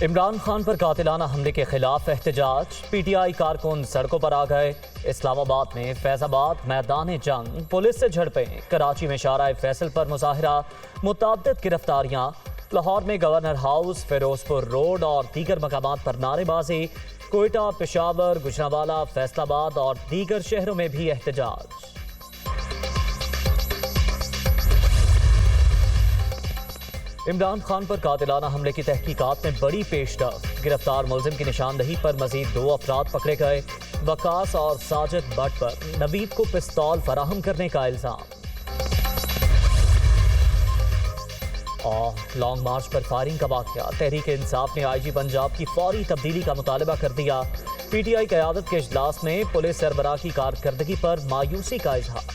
عمران خان پر قاتلانہ حملے کے خلاف احتجاج، پی ٹی آئی کارکن سڑکوں پر آ گئے۔ اسلام آباد میں فیض آباد میدان جنگ، پولیس سے جھڑپیں، کراچی میں شارع فیصل پر مظاہرہ، متعدد گرفتاریاں، لاہور میں گورنر ہاؤس، فیروز پور روڈ اور دیگر مقامات پر نعرے بازی، کوئٹہ، پشاور، گوجرانوالہ، فیصل آباد اور دیگر شہروں میں بھی احتجاج۔ عمران خان پر قاتلانہ حملے کی تحقیقات میں بڑی پیش رفت، گرفتار ملزم کی نشاندہی پر مزید 2 افراد پکڑے گئے۔ وقاص اور ساجد بٹ پر نوید کو پستول فراہم کرنے کا الزام۔ اور لانگ مارچ پر فائرنگ کا واقعہ، تحریک انصاف نے آئی جی پنجاب کی فوری تبدیلی کا مطالبہ کر دیا۔ پی ٹی آئی قیادت کے اجلاس میں پولیس سربراہ کی کارکردگی پر مایوسی کا اظہار۔